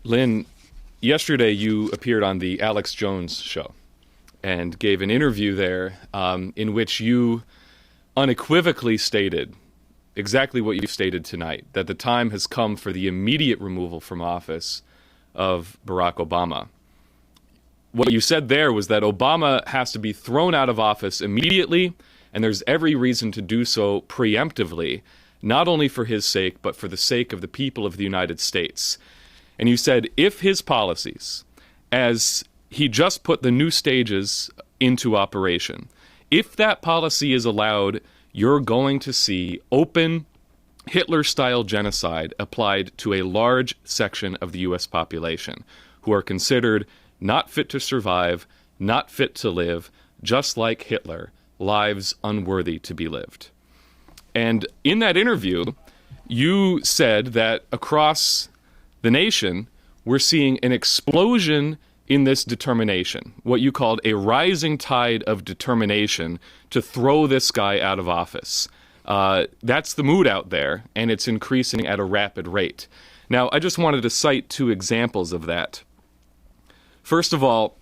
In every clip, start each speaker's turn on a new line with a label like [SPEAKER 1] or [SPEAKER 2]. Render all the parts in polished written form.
[SPEAKER 1] Lynn, yesterday you appeared on the Alex Jones show and gave an interview there in which you unequivocally stated exactly what you've stated tonight, that the time has come for the immediate removal from office of Barack Obama. What you said there was that Obama has to be thrown out of office immediately, and there's every reason to do so preemptively, not only for his sake, but for the sake of the people of the United States. And you said if his policies, as he just put the new stages into operation, if that policy is allowed, you're going to see open Hitler-style genocide applied to a large section of the U.S. population who are considered not fit to survive, not fit to live, just like Hitler, lives unworthy to be lived. And in that interview, you said that across the nation, we're seeing an explosion in this determination, what you called a rising tide of determination to throw this guy out of office. That's the mood out there, and it's increasing at a rapid rate. Now, I just wanted to cite two examples of that. First of all,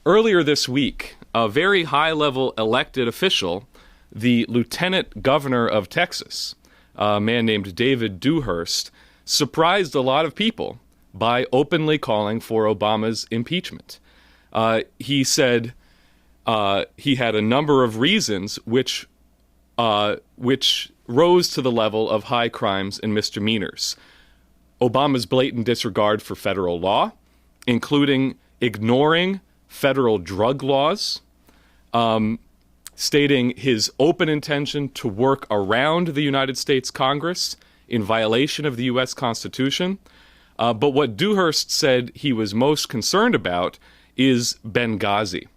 [SPEAKER 1] earlier this week, a very high-level elected official, the lieutenant governor of Texas, a man named David Dewhurst, surprised a lot of people by openly calling for Obama's impeachment. He said he had a number of reasons which rose to the level of high crimes and misdemeanors. Obama's blatant disregard for federal law, including ignoring federal drug laws, stating his open intention to work around the United States Congress in violation of the U.S. Constitution. But what Dewhurst said he was most concerned about is Benghazi.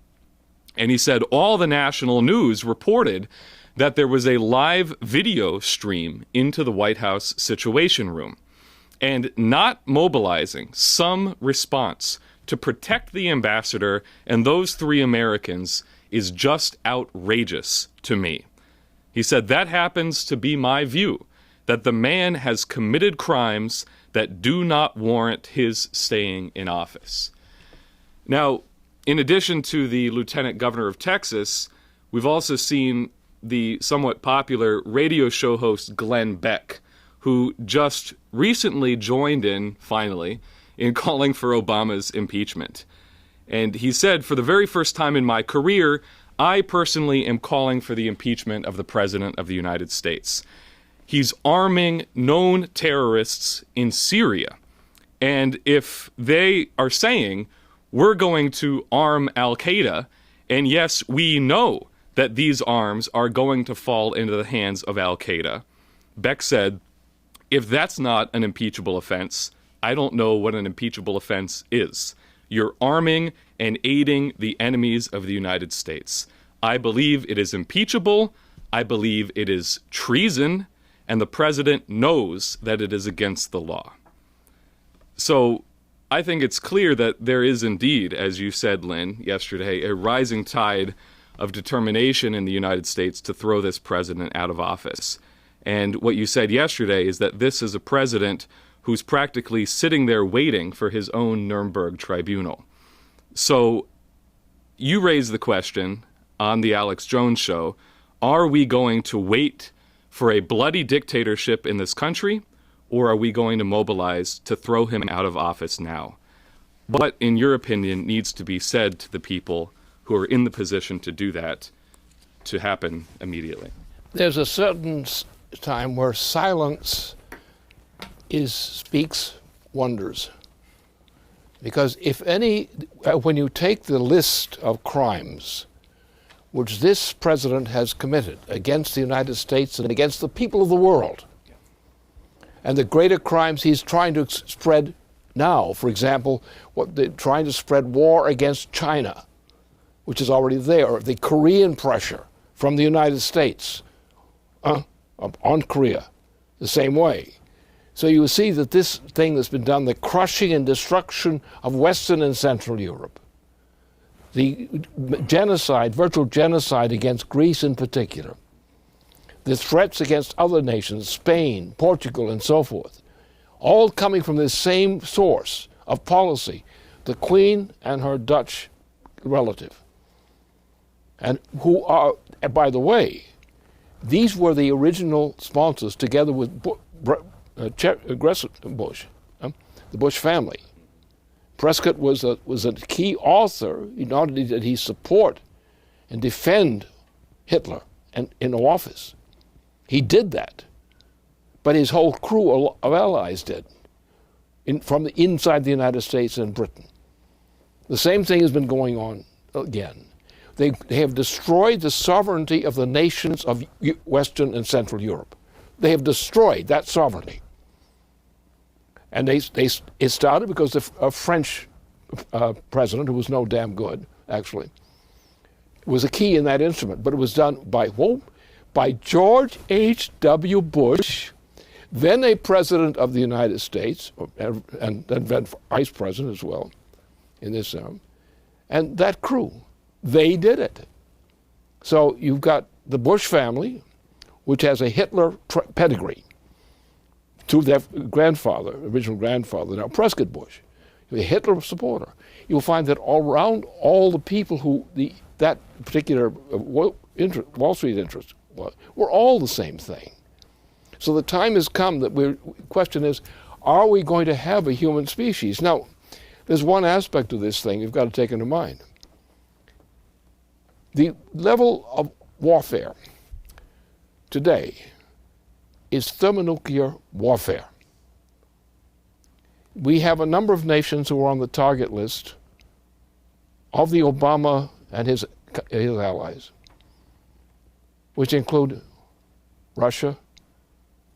[SPEAKER 1] And he said all the national news reported that there was a live video stream into the White House Situation Room, and not mobilizing some response to protect the ambassador and those three Americans is just outrageous to me. He said that happens to be my view, that the man has committed crimes that do not warrant his staying in office. Now, in addition to the lieutenant governor of Texas, we've also seen the somewhat popular radio show host Glenn Beck, who just recently joined in, finally, in calling for Obama's impeachment. And he said, for the very first time in my career, I personally am calling for the impeachment of the President of the United States. He's arming known terrorists in Syria. And if they are saying, we're going to arm al-Qaeda, and yes, we know that these arms are going to fall into the hands of al-Qaeda, Beck said, if that's not an impeachable offense, I don't know what an impeachable offense is. You're arming and aiding the enemies of the United States. I believe it is impeachable. I believe it is treason. And the president knows that it is against the law. So I think it's clear that there is indeed, as you said, Lynn, yesterday, a rising tide of determination in the United States to throw this president out of office. And what you said yesterday is that this is a president who's practically sitting there waiting for his own Nuremberg tribunal. So you raised the question on the Alex Jones show, are we going to wait for a bloody dictatorship in this country, or are we going to mobilize to throw him out of office now? What, in your opinion, needs to be said to the people who are in the position to do that to happen immediately?
[SPEAKER 2] There's a certain time where silence speaks wonders. Because when you take the list of crimes which this president has committed against the United States and against the people of the world, and the greater crimes he's trying to spread now, for example, trying to spread war against China, which is already there, the Korean pressure from the United States on Korea, the same way. So you see that this thing that's been done, the crushing and destruction of Western and Central Europe, the genocide, virtual genocide against Greece in particular, the threats against other nations, Spain, Portugal, and so forth, all coming from this same source of policy, the Queen and her Dutch relative. And who are, by the way, these were the original sponsors together with Bush, the Bush family. Prescott was a key author. Not only did he support and defend Hitler and in office, he did that. But his whole crew of allies did, from inside the United States and Britain. The same thing has been going on again. They have destroyed the sovereignty of the nations of Western and Central Europe. They have destroyed that sovereignty. And it started because a French president, who was no damn good, actually, was a key in that instrument. But it was done by whom? By George H.W. Bush, then a president of the United States, and then vice president as well, in this and that crew. They did it. So you've got the Bush family, which has a Hitler pedigree, to their grandfather, original grandfather, now Prescott Bush, a Hitler supporter. You'll find that all around all the people who that particular Wall Street interest were all the same thing. So the time has come that the question is, are we going to have a human species? Now, there's one aspect of this thing you've got to take into mind. The level of warfare today is thermonuclear warfare. We have a number of nations who are on the target list of the Obama and his allies, which include Russia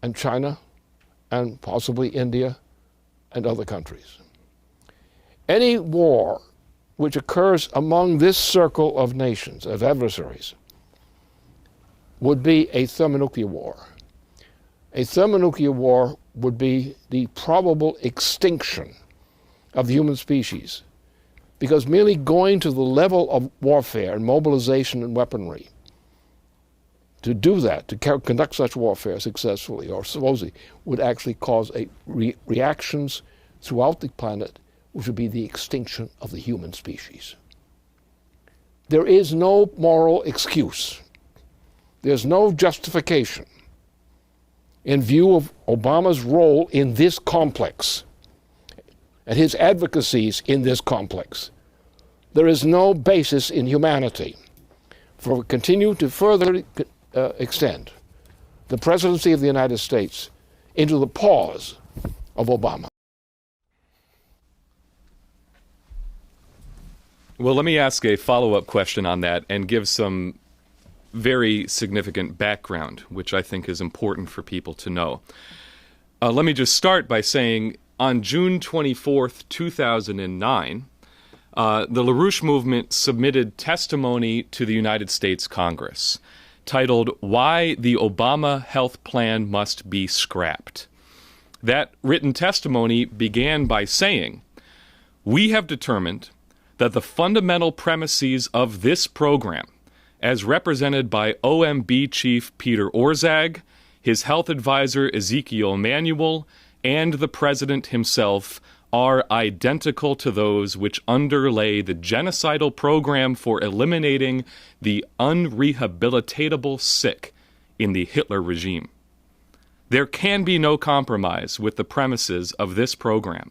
[SPEAKER 2] and China and possibly India and other countries. Any war which occurs among this circle of nations, of adversaries, would be a thermonuclear war. A thermonuclear war would be the probable extinction of the human species, because merely going to the level of warfare and mobilization and weaponry, to do that, to conduct such warfare successfully, or supposedly, would actually cause reactions throughout the planet, which would be the extinction of the human species. There is no moral excuse. There's no justification in view of Obama's role in this complex and his advocacies in this complex. There is no basis in humanity for continue to further extend the presidency of the United States into the paws of Obama.
[SPEAKER 1] Well, let me ask a follow-up question on that and give some very significant background, which I think is important for people to know. Let me just start by saying on June 24th, 2009, the LaRouche movement submitted testimony to the United States Congress titled, "Why the Obama Health Plan Must Be Scrapped." That written testimony began by saying, "We have determined that the fundamental premises of this program, as represented by OMB Chief Peter Orszag, his health advisor Ezekiel Emanuel, and the President himself, are identical to those which underlay the genocidal program for eliminating the unrehabilitatable sick in the Hitler regime. There can be no compromise with the premises of this program.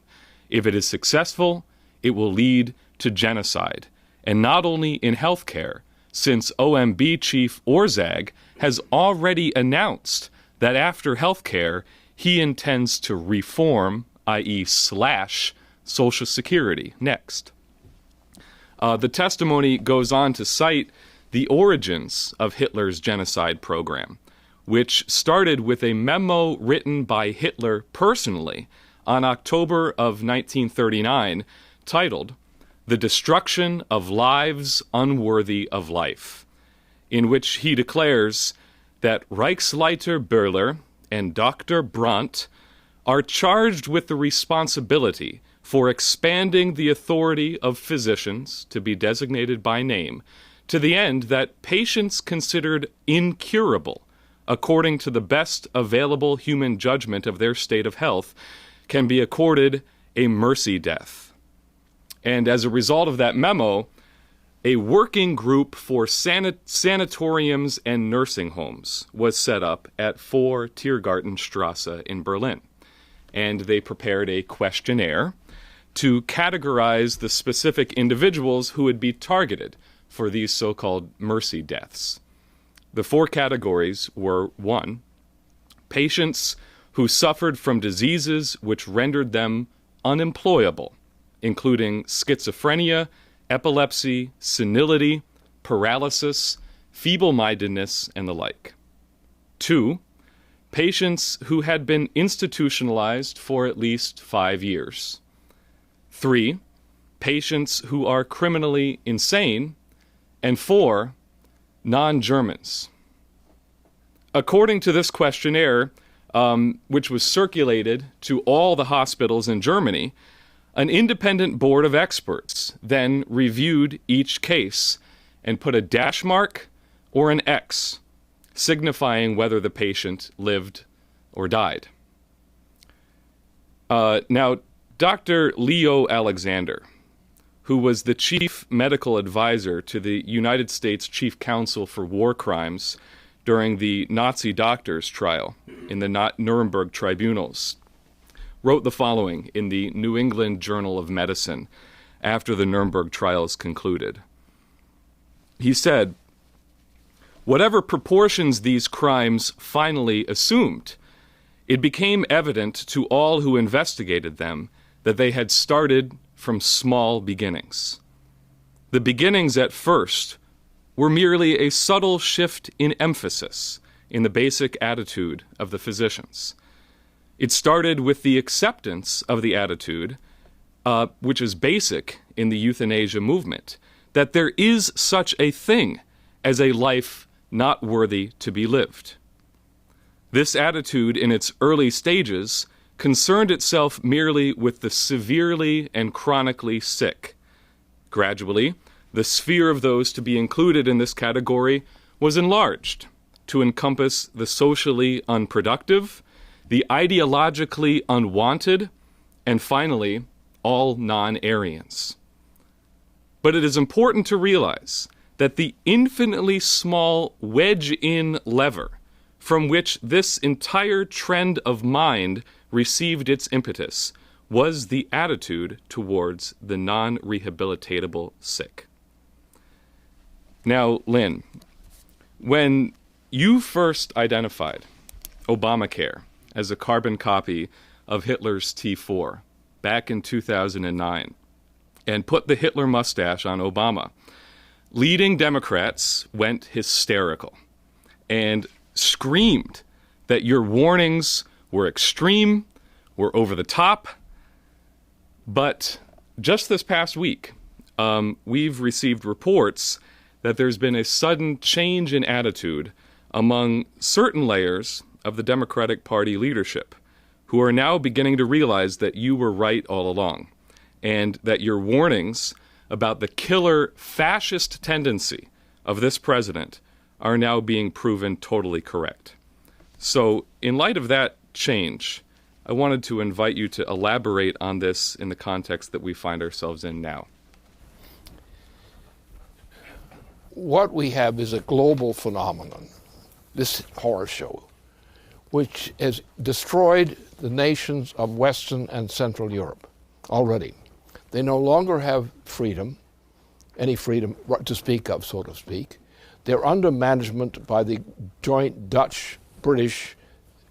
[SPEAKER 1] If it is successful, it will lead to genocide, and not only in healthcare, since OMB Chief Orszag has already announced that after healthcare, he intends to reform, i.e. slash, Social Security next." The testimony goes on to cite the origins of Hitler's genocide program, which started with a memo written by Hitler personally on October of 1939 titled, "The Destruction of Lives Unworthy of Life," in which he declares that Reichsleiter Böhler and Dr. Brandt are charged with the responsibility for expanding the authority of physicians to be designated by name to the end that patients considered incurable, according to the best available human judgment of their state of health, can be accorded a mercy death. And as a result of that memo, a working group for sanatoriums and nursing homes was set up at 4 Tiergartenstrasse in Berlin. And they prepared a questionnaire to categorize the specific individuals who would be targeted for these so-called mercy deaths. The 4 categories were: 1, patients who suffered from diseases which rendered them unemployable, including schizophrenia, epilepsy, senility, paralysis, feeble-mindedness, and the like. 2, patients who had been institutionalized for at least 5 years. 3, patients who are criminally insane. And 4, non-Germans. According to this questionnaire, which was circulated to all the hospitals in Germany, an independent board of experts then reviewed each case and put a dash mark or an X, signifying whether the patient lived or died. Now, Dr. Leo Alexander, who was the chief medical advisor to the United States Chief Counsel for War Crimes during the Nazi doctors' trial in the Nuremberg tribunals, wrote the following in the New England Journal of Medicine after the Nuremberg trials concluded. He said, "Whatever proportions these crimes finally assumed, it became evident to all who investigated them that they had started from small beginnings. The beginnings at first were merely a subtle shift in emphasis in the basic attitude of the physicians. It started with the acceptance of the attitude, which is basic in the euthanasia movement, that there is such a thing as a life not worthy to be lived. This attitude in its early stages concerned itself merely with the severely and chronically sick. Gradually, the sphere of those to be included in this category was enlarged to encompass the socially unproductive, the ideologically unwanted, and finally, all non-Aryans. But it is important to realize that the infinitely small wedge-in lever from which this entire trend of mind received its impetus was the attitude towards the non-rehabilitatable sick. Now, Lynn, when you first identified Obamacare as a carbon copy of Hitler's T4 back in 2009 and put the Hitler mustache on Obama, leading Democrats went hysterical and screamed that your warnings were extreme, were over the top. But just this past week, we've received reports that there's been a sudden change in attitude among certain layers of the Democratic Party leadership, who are now beginning to realize that you were right all along, and that your warnings about the killer fascist tendency of this president are now being proven totally correct. So, in light of that change, I wanted to invite you to elaborate on this in the context that we find ourselves in now.
[SPEAKER 2] What we have is a global phenomenon, this horror show, which has destroyed the nations of Western and Central Europe already. They no longer have freedom, any freedom to speak of, so to speak. They're under management by the joint Dutch-British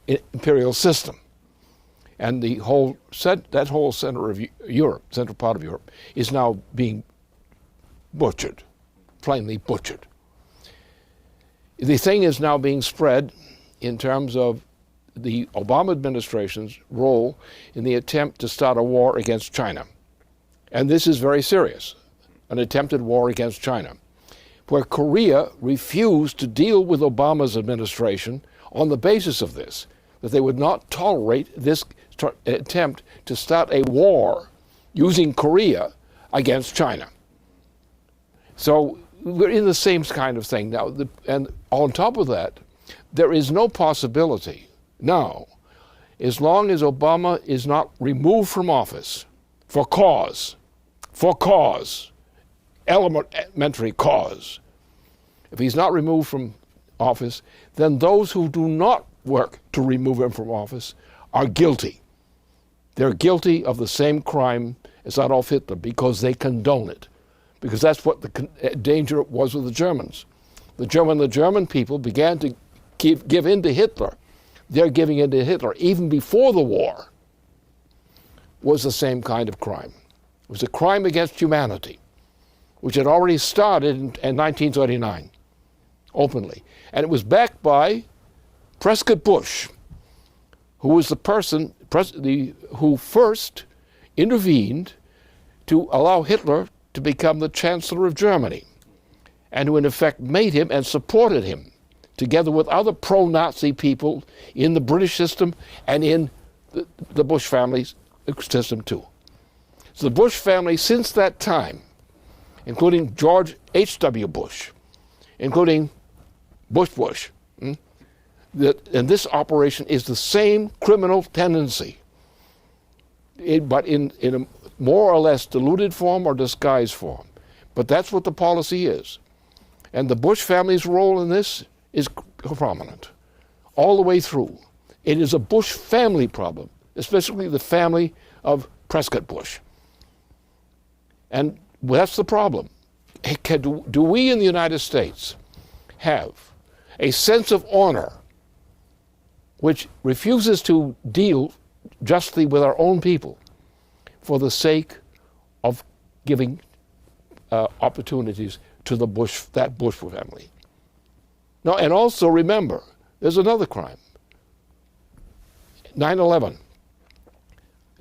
[SPEAKER 2] imperial system. And that whole center of Europe, central part of Europe, is now being butchered, plainly butchered. The thing is now being spread in terms of the Obama administration's role in the attempt to start a war against China. And this is very serious, an attempted war against China, where Korea refused to deal with Obama's administration on the basis of this, that they would not tolerate this attempt to start a war using Korea against China. So we're in the same kind of thing now. And on top of that, there is no possibility now, as long as Obama is not removed from office, for cause, elementary cause. If he's not removed from office, then those who do not work to remove him from office are guilty. They're guilty of the same crime as Adolf Hitler because they condone it. Because that's what the danger was with the Germans. The German people began to give in to Hitler. They're giving in to Hitler even before the war was the same kind of crime. It was a crime against humanity, which had already started in 1939, openly. And it was backed by Prescott Bush, who was the person who first intervened to allow Hitler to become the Chancellor of Germany, and who in effect made him and supported him, together with other pro-Nazi people in the British system and in the Bush family's system too. So the Bush family, since that time, including George H.W. Bush, including Bush, and this operation is the same criminal tendency, but in a more or less diluted form or disguised form. But that's what the policy is. And the Bush family's role in this is prominent all the way through. It is a Bush family problem, especially the family of Prescott Bush. And that's the problem. Do we in the United States have a sense of honor which refuses to deal justly with our own people for the sake of giving opportunities to that Bush family? Now, and also remember, there's another crime. 9/11.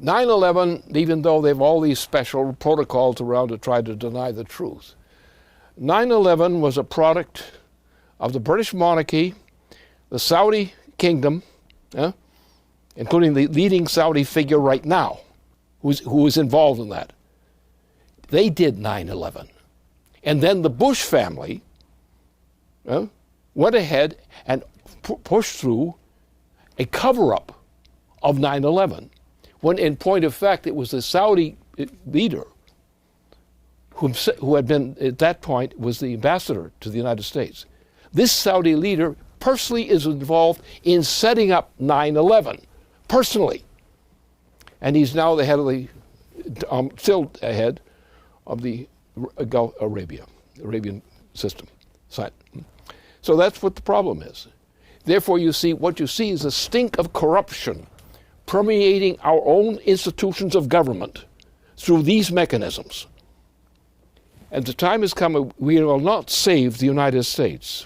[SPEAKER 2] 9/11, even though they have all these special protocols around to try to deny the truth, 9/11 was a product of the British monarchy, the Saudi kingdom, including the leading Saudi figure right now, who is involved in that. They did 9/11. And then the Bush family went ahead and pushed through a cover-up of 9/11, when in point of fact it was the Saudi leader who had been, at that point, was the ambassador to the United States. This Saudi leader personally is involved in setting up 9/11, personally. And he's now the head of the, still ahead of the Arabian system. So that's what the problem is. Therefore, what you see is a stink of corruption permeating our own institutions of government through these mechanisms. And the time has come, we will not save the United States.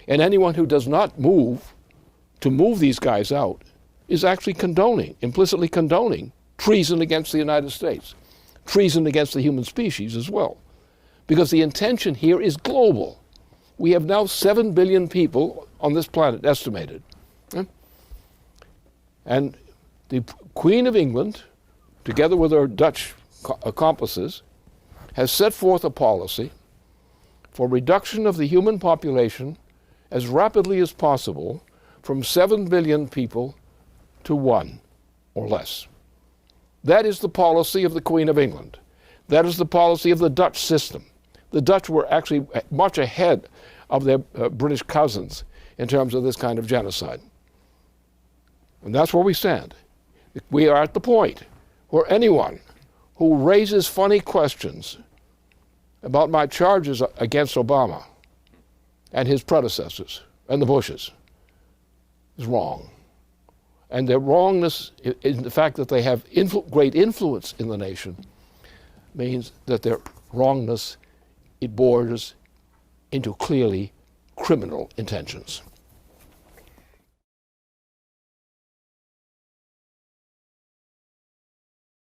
[SPEAKER 2] And anyone who does not move these guys out is actually implicitly condoning treason against the United States, treason against the human species as well. Because the intention here is global. We have now 7 billion people on this planet, estimated. And the Queen of England, together with her Dutch accomplices, has set forth a policy for reduction of the human population as rapidly as possible from 7 billion people to 1 or less. That is the policy of the Queen of England. That is the policy of the Dutch system. The Dutch were actually much ahead of their British cousins in terms of this kind of genocide. And that's where we stand. We are at the point where anyone who raises funny questions about my charges against Obama and his predecessors and the Bushes is wrong. And their wrongness in the fact that they have great influence in the nation means that their wrongness, it borders into clearly criminal intentions.